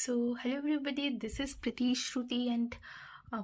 So, hello everybody, this is Priti Shruti and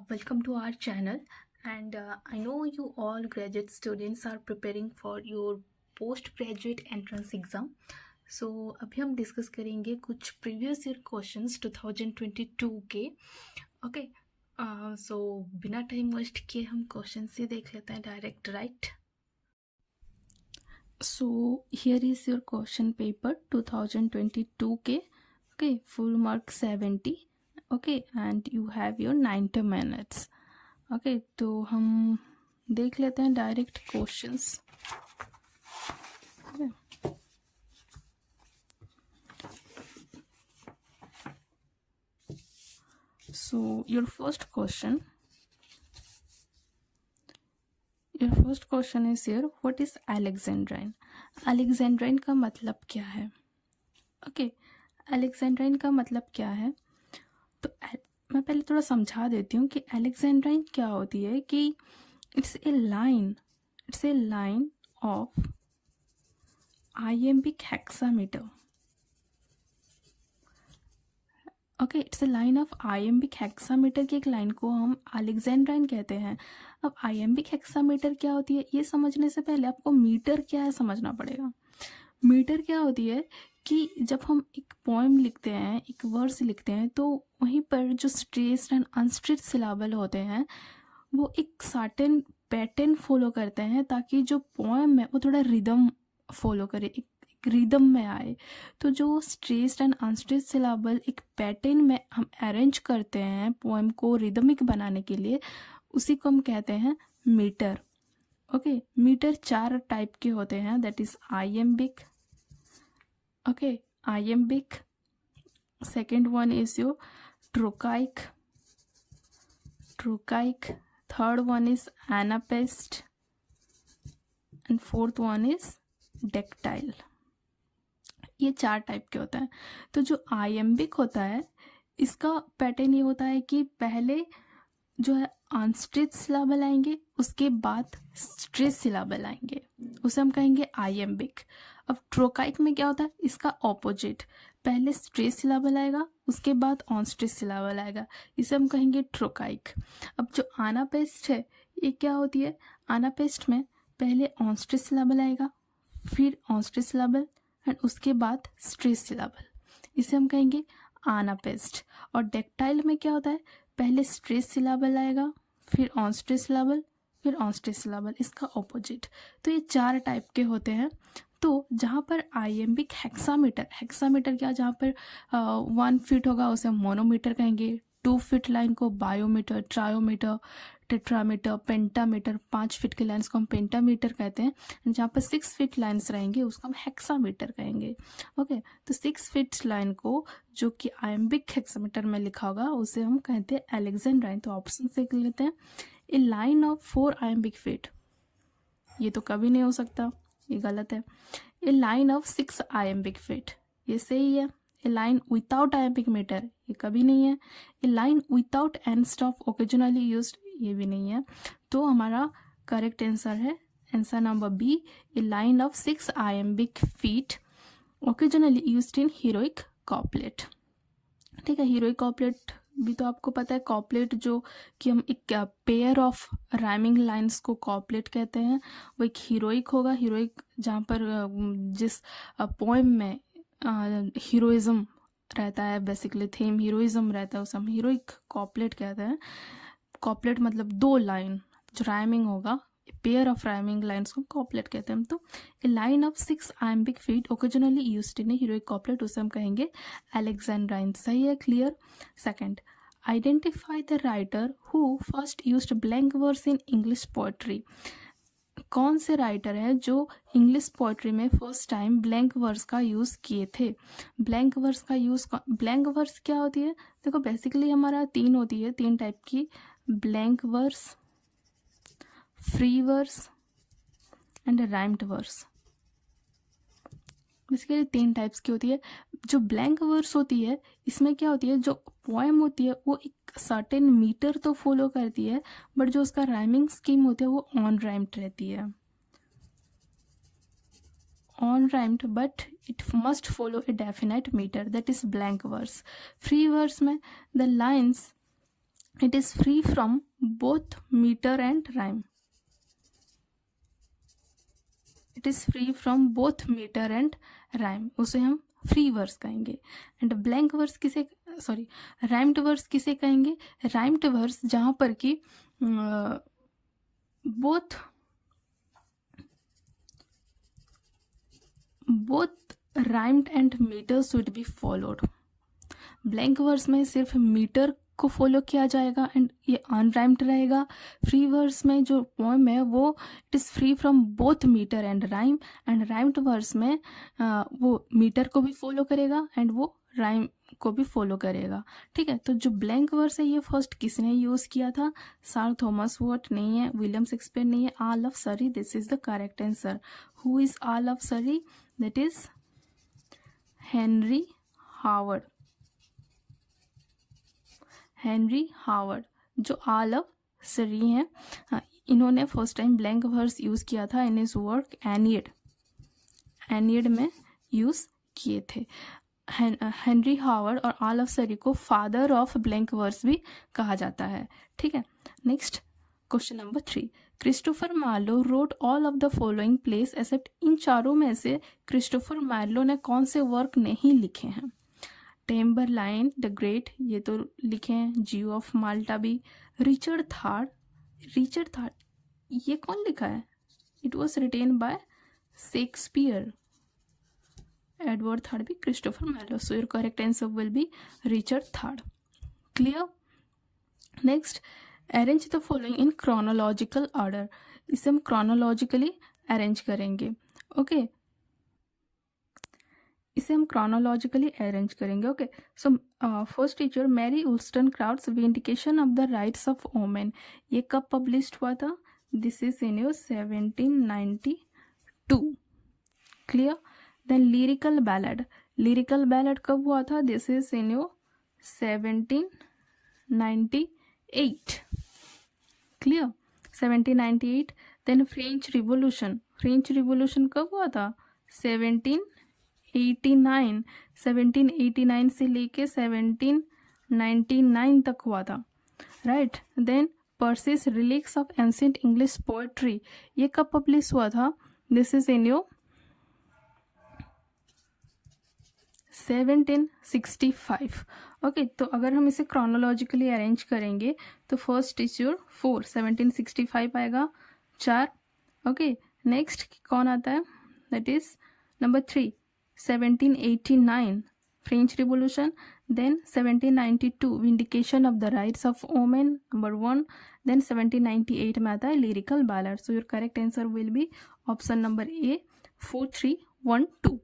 welcome to our channel. And I know you all graduate students are preparing for your postgraduate entrance exam. So, अभी हम discuss करेंगे कुछ previous year questions 2022 के. Okay, सो बिना time waste किए हम question से देख लेते हैं direct, right? So here is your question paper 2022 के. Okay, full mark 70. Okay, and you have your 90 minutes. Okay, तो हम देख लेते हैं direct questions. So your first question is here, what is Alexandrine? Alexandrine का मतलब क्या है? Okay, अलेक्जेंड्राइन का मतलब क्या है? तो मैं पहले थोड़ा समझा देती हूँ कि अलेक्जेंड्राइन क्या होती है. कि it's a line of iambic hexameter. Okay, it's a line of iambic hexameter की एक लाइन को हम अलेक्जेंड्राइन कहते हैं. अब आइएम्बिक हेक्सामीटर क्या होती है ये समझने से पहले आपको मीटर क्या है समझना पड़ेगा. मीटर क्या होती है कि जब हम एक पोएम लिखते हैं, एक वर्स लिखते हैं, तो वहीं पर जो स्ट्रेस्ड एंड अनस्ट्रेस्ड सिलाबल होते हैं वो एक सर्टेन पैटर्न फॉलो करते हैं ताकि जो पोएम है वो थोड़ा रिदम फॉलो करे, एक रिदम में आए. तो जो स्ट्रेस्ड एंड अनस्ट्रेस्ड सिलाबल एक पैटर्न में हम अरेंज करते हैं पोएम को रिदमिक बनाने के लिए, उसी को हम कहते हैं मीटर. ओके, मीटर 4 टाइप के होते हैं, that is iambic. Okay, iambic. Second one is your trochaic. Third one is anapest. And fourth one is dactyl. ये 4 टाइप के होता है. तो जो आइएम्बिक होता है इसका पैटर्न ये होता है कि पहले जो है अनस्ट्रेस्ड सिलाबल आएंगे, उसके बाद स्ट्रेस्ड सिलाबल आएंगे, उसे हम कहेंगे आइएम्बिक. अब ट्रोकाइक में क्या होता है, इसका ऑपोजिट, पहले स्ट्रेस्ड सिलाबल आएगा उसके बाद अनस्ट्रेस्ड सिलाबल आएगा, इसे हम कहेंगे ट्रोकाइक. अब जो आनापेस्ट है ये क्या होती है, आनापेस्ट में पहले अनस्ट्रेस्ड सिलाबल आएगा, फिर अनस्ट्रेस्ड सिलाबल एंड उसके बाद स्ट्रेस्ड सिलाबल, इसे हम कहेंगे आनापेस्ट. और डेक्टाइल में क्या होता है, पहले स्ट्रेस्ड सिलाबल आएगा, फिर अनस्ट्रेस्ड सिलाबल, फिर अनस्ट्रेस्ड सिलाबल, इसका ऑपोजिट. तो ये 4 टाइप के होते हैं. तो जहाँ पर आइएम्बिक हेक्सामीटर क्या, जहाँ पर 1 फीट होगा उसे मोनोमीटर कहेंगे, 2 फीट लाइन को बायोमीटर, ट्रायोमीटर, टेट्रामीटर, पेंटामीटर, 5 फीट की लाइन्स को हम पेंटामीटर कहते हैं. जहाँ पर 6 फीट लाइन्स रहेंगे उसको हम हेक्सामीटर कहेंगे. ओके, तो 6 फीट लाइन को जो कि आइएम्बिक हेक्सामीटर में लिखा होगा उसे हम कहते हैं अलेक्जेंड्राइन. तो ऑप्शन से लेते हैं, a line of 4 iambic feet, ये तो कभी नहीं हो सकता, ये गलत है. A line of 6 iambic feet, ये सही है. A line without iambic meter, ये कभी नहीं है. A line without end stop occasionally used, ये भी नहीं है. तो हमारा करेक्ट आंसर है answer number B, a line of 6 iambic feet occasionally used in heroic couplet. ठीक है, हीरोइक कॉपलेट भी तो आपको पता है, कॉपलेट जो कि हम एक पेयर ऑफ राइमिंग लाइंस को कॉपलेट कहते हैं, वो एक हीरोइक होगा. हीरोइक जहाँ पर जिस पोएम में हीरोइज्म रहता है, बेसिकली थीम हीरोइज्म रहता है, उसे हम हीरोइक कॉपलेट कहते हैं. कॉपलेट मतलब 2 लाइन जो राइमिंग होगा, पेयर ऑफ राइमिंग लाइन्स को कॉपलेट कहते हैं. तो a line of 6 iambic feet occasionally used in heroic couplet, उसे हम कहेंगे अलेक्जेंड्राइन. सही है, clear. Second, identify the writer who first used blank verse in English poetry. कौन से राइटर हैं जो इंग्लिश पोएट्री में फर्स्ट टाइम ब्लैंक वर्स का यूज़ किए थे. ब्लैंक वर्स क्या होती है, देखो बेसिकली हमारा 3 होती है, 3 टाइप की, blank verse, free verse and rhymed verse. Basically 3 types की होती है. जो ब्लैंक वर्स होती है इसमें क्या होती है, जो पोएम होती है वो एक सर्टेन मीटर तो फॉलो करती है, बट जो उसका राइमिंग स्कीम होती है वो ऑन राइम्ड रहती है. on rhymed but it must follow a definite meter, that is blank verse. Free verse में the lines it is free from both meter and rhyme. It is free from both meter and rhyme, उसे हम free verse कहेंगे. And blank verse किसे, sorry rhymed verse किसे कहेंगे? Rhymed verse जहाँ पर कि both rhymed and metre should be followed. Blank verse में सिर्फ मीटर को फॉलो किया जाएगा एंड ये अनराइम्ड रहेगा. फ्री वर्स में जो पोएम है वो it is free from both metre and rhyme, and rhymed verse में वो मीटर को भी फॉलो करेगा एंड वो राइम को भी फॉलो करेगा. ठीक है, तो जो ब्लैंक वर्स है ये फर्स्ट किसने यूज़ किया था? सर थॉमस वॉट नहीं है, विलियम शेक्सपियर नहीं है, earl of Surrey. This is the correct answer. Who is earl of Surrey? That is Henry Howard. Henry Howard जो आल ऑफ सरी हैं, इन्होंने first time blank verse use किया था in his work Aeneid में use किए थे. Henry Howard और आल of सरी को फादर ऑफ ब्लैंक वर्स भी कहा जाता है. ठीक है, next question number 3. Christopher Marlowe wrote all of the following plays except. इन चारों में से क्रिस्टोफर मार्लो ने कौन से वर्क नहीं लिखे हैं? टेम्बरलाइन द ग्रेट ये तो लिखे हैं, जियो ऑफ माल्टा भी. रिचर्ड थर्ड ये कौन लिखा है? It was written by Shakespeare. Edward third भी, Christopher Marlowe. So your correct answer will be Richard third. Clear? Next, arrange the following in chronological order. इसे हम क्रोनोलॉजिकली अरेंज करेंगे. ओके, इसे हम क्रोनोलॉजिकली अरेंज करेंगे. Okay, so first teacher Mary वुllstonecraft's vindication of the rights of women. ये कब publish हुआ था? This is in 1792. Clear? Then lyrical ballad कब हुआ था? This is in 1798. Clear? 1798. Then French revolution कब हुआ था? 1789 से लेके 1799 तक हुआ था. Right. Then Percy's reliques of ancient English poetry, ये कब पब्लिश हुआ था? This is in 1765. ओके, तो अगर हम इसे क्रोनोलॉजिकली अरेंज करेंगे तो फर्स्ट इज योर 4, 1765 आएगा 4. ओके, नेक्स्ट कौन आता है? That is number 3, 1789 French revolution. Then 1792 vindication of the rights of women number 1. Then 1798 में आता है lyrical ballad. So your correct answer will be option number A, 4, 3, 1, 2.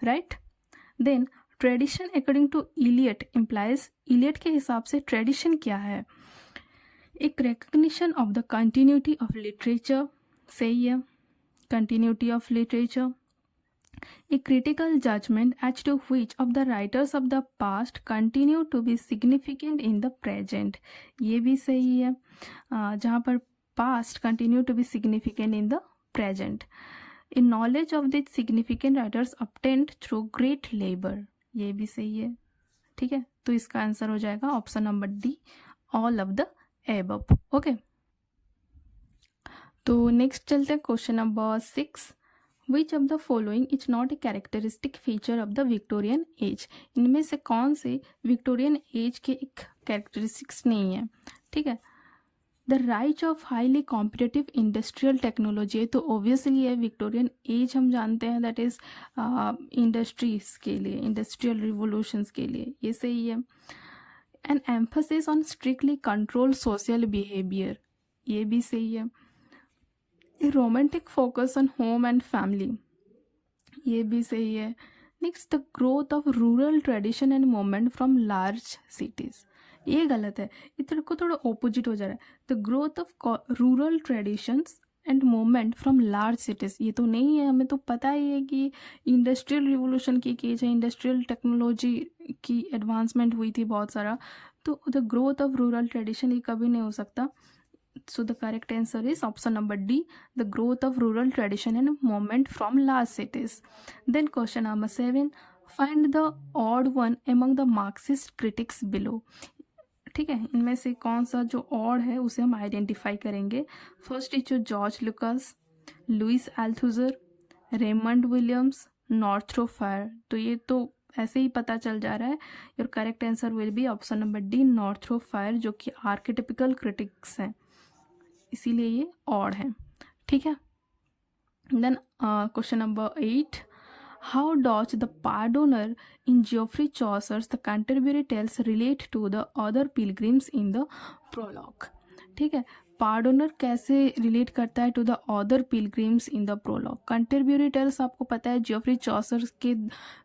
Right. Then tradition according to Eliot implies. Eliot के हिसाब से tradition क्या है? एक recognition of the continuity of literature. सही है, continuity of literature. A critical judgment as to which of the writers of the past continue to be significant in the present. ये भी सही है, जहाँ पर past continue to be significant in the present. A knowledge of the significant writers obtained through great labor. ये भी सही है. ठीक है, तो इसका आंसर हो जाएगा option number D, all of the above. Okay, तो नेक्स्ट चलते हैं question number 6. Which of the following is not a characteristic feature of the Victorian age? इनमें से कौन से विक्टोरियन एज के एक कैरेक्टरिस्टिक्स नहीं है? ठीक है. The rise of highly competitive industrial technology, तो ऑब्वियसली है विक्टोरियन एज हम जानते हैं दैट इज इंडस्ट्रीज के लिए, इंडस्ट्रियल रिवोल्यूशंस के लिए, ये सही है. An emphasis on strictly control social behaviour, ये भी सही है. A romantic focus on home and family, ये भी सही है. Next, the growth of rural tradition and movement from large cities, ये गलत है, इधर को थोड़ा ऑपोजिट हो जा रहा है. The growth of rural traditions and movement from large cities, ये तो नहीं है. हमें तो पता ही है कि इंडस्ट्रियल रिवोल्यूशन की एज है, इंडस्ट्रियल टेक्नोलॉजी की एडवांसमेंट हुई थी बहुत सारा. तो the growth of rural tradition ये कभी नहीं हो सकता. So the correct answer is option number D, the growth of rural tradition and movement from large cities. Then question number 7, find the odd one among the Marxist critics below. ठीक है, इनमें से कौन सा जो ऑड है उसे हम आइडेंटिफाई करेंगे. First is George Lucas, Louis Althusser, Raymond Williams, Northrop Frye. तो ये तो ऐसे ही पता चल जा रहा है. Your correct answer will be option number D, Northrop fire, जो कि आर्केटिपिकल क्रिटिक्स हैं, इसीलिए ये ऑड है. ठीक है. Then question number 8, how does the pardoner in Geoffrey Chaucer's The Canterbury Tales relate to the other pilgrims in the prologue? ठीक है, पार्डोनर कैसे रिलेट करता है to the other pilgrims in the prologue. Canterbury Tales आपको पता है जियोफ्री Chaucer के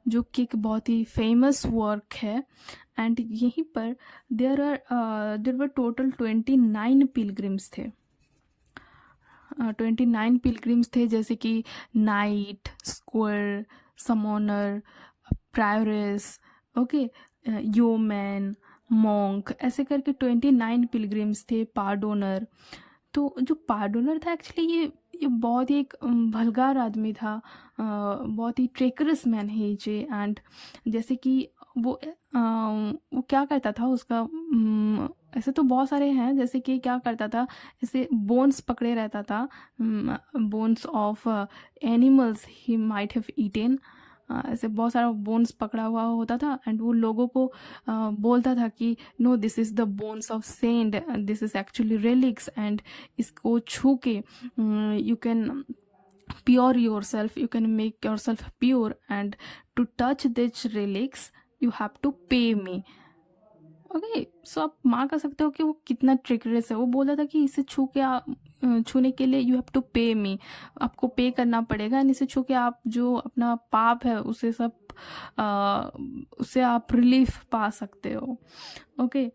जो कि एक बहुत ही फेमस वर्क है. एंड यहीं पर देयर वर टोटल 29 पिलग्रिम्स थे. 29 पिलग्रिम्स थे, जैसे कि नाइट, स्क्वायर, समोनर, प्रायोरेस, ओके, योमैन, मॉन्क, ऐसे करके 29 पिलग्रिम्स थे. पार्डोनर, तो जो पार्डोनर था एक्चुअली ये बहुत ही एक वल्गार आदमी था, बहुत ही ट्रेकरस मैन है जे. एंड जैसे कि वो क्या करता था, उसका ऐसे तो बहुत सारे हैं, जैसे कि क्या करता था, ऐसे बोन्स पकड़े रहता था, bones of animals he might have eaten. ऐसे बहुत सारा बोन्स पकड़ा हुआ होता था. एंड वो लोगों को बोलता था कि no, this is the bones of saint, this is actually relics, and इसको छू के you can pure yourself, you can make yourself pure, and to touch this relics you have to pay me. Okay, सो आप मान कर सकते हो कि वो कितना ट्रिकरस है. वो बोला था कि इसे छूने के लिए यू हैव टू पे मी, आपको पे करना पड़ेगा. एंड इसे छू के आप जो अपना पाप है उसे उससे आप रिलीफ पा सकते हो. ओके,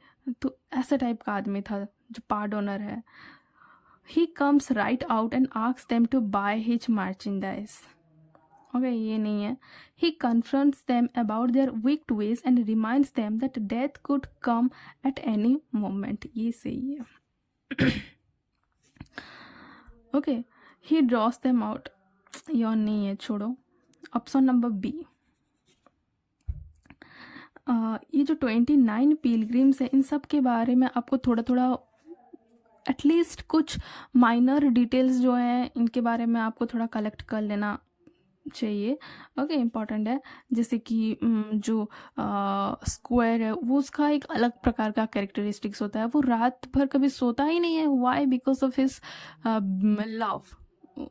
तो ऐसा टाइप का आदमी था जो पार्डोनर है. He comes right out and asks them to buy his merchandise. Okay, ये नहीं है. He confronts them about their wicked ways and reminds them that death could come at any moment. ये सही है. Okay, he draws them out. ये नहीं है, छोड़ो. Option number B. ये जो 29 पिलग्रिम्स है, इन सब के बारे में आपको थोड़ा थोड़ा एटलीस्ट कुछ माइनर डिटेल्स जो हैं इनके बारे में आपको थोड़ा कलेक्ट कर लेना चाहिए. ओके, इम्पॉर्टेंट है. जैसे कि जो स्क्वायर है वो उसका एक अलग प्रकार का कैरेक्टरिस्टिक्स होता है. वो रात भर कभी सोता ही नहीं है. Why? Because of his love.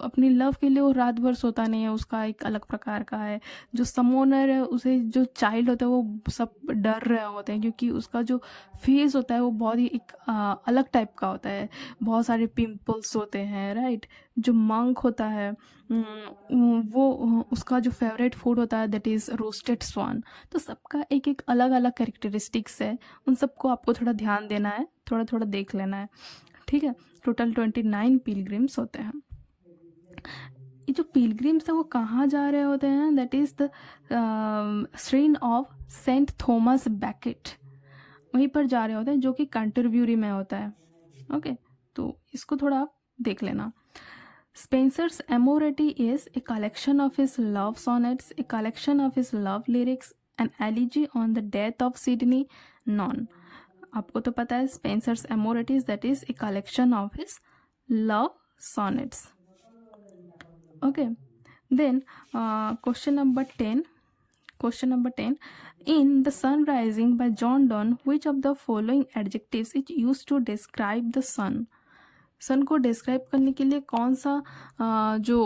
अपनी लव के लिए वो रात भर सोता नहीं है. उसका एक अलग प्रकार का है. जो समोनर है, उसे जो चाइल्ड होता है वो सब डर रहे होते हैं, क्योंकि उसका जो फेस होता है वो बहुत ही एक अलग टाइप का होता है. बहुत सारे पिंपल्स होते हैं, राइट. जो मंक होता है वो उसका जो फेवरेट फूड होता है दैट इज़ रोस्टेड स्वान. तो सबका एक एक अलग अलग कैरेक्टरिस्टिक्स है. उन सबको आपको थोड़ा ध्यान देना है, थोड़ा थोड़ा देख लेना है. ठीक है. टोटल 29 पिलग्रिम्स होते हैं. ये जो पिलग्रिम्स है वो कहाँ जा रहे होते हैं? That is the shrine of Saint Thomas Becket. वहीं पर जा रहे होते हैं, जो कि कैंटरबरी में होता है. ओके, तो इसको थोड़ा आप देख लेना. Spenser's Amorati is a collection of his love sonnets, a collection of his love lyrics, an elegy on the death of Sidney Non. आपको तो पता है Spenser's Amorities, that is a collection of his love sonnets. Okay, then question number 10. In The Sun Rising by John Donne, which of the following adjectives is used to describe the sun? सन को describe करने के लिए कौन सा जो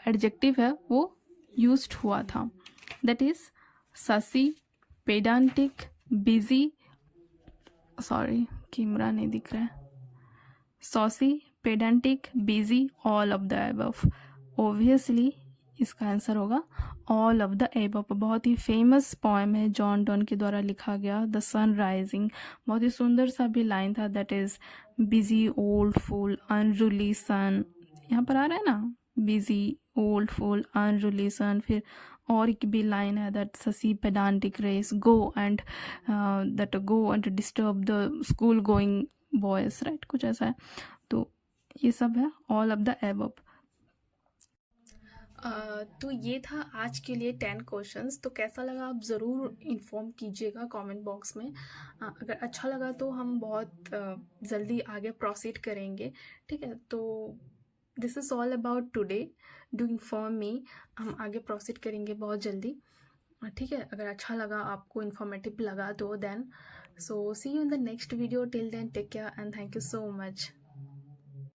adjective है वो used हुआ था? That is saucy, pedantic, busy, sorry camera नहीं दिख रहा है, saucy, pedantic, busy, all of the above. Obviously इसका आंसर होगा ऑल ऑफ द एबव. बहुत ही फेमस पोएम है जॉन डॉन के द्वारा लिखा गया द सन राइजिंग. बहुत ही सुंदर सा भी लाइन था, that is busy, old fool, unruly sun. यहाँ पर आ रहा है ना, busy, old fool, unruly sun. फिर और एक भी लाइन है that saucy pedantic wretch, go and disturb the school going boys, right, कुछ ऐसा है. तो ये सब है ऑल ऑफ द एबव। तो ये था आज के लिए 10 क्वेश्चंस। तो कैसा लगा आप ज़रूर इन्फॉर्म कीजिएगा कमेंट बॉक्स में। अगर अच्छा लगा तो हम बहुत जल्दी आगे प्रोसीड करेंगे, ठीक है। तो this is all about today, do inform me. हम आगे प्रोसीड करेंगे बहुत जल्दी, ठीक है। अगर अच्छा लगा, आपको इन्फॉर्मेटिव लगा तो then so see you in the next video. Till then take care and thank you so much.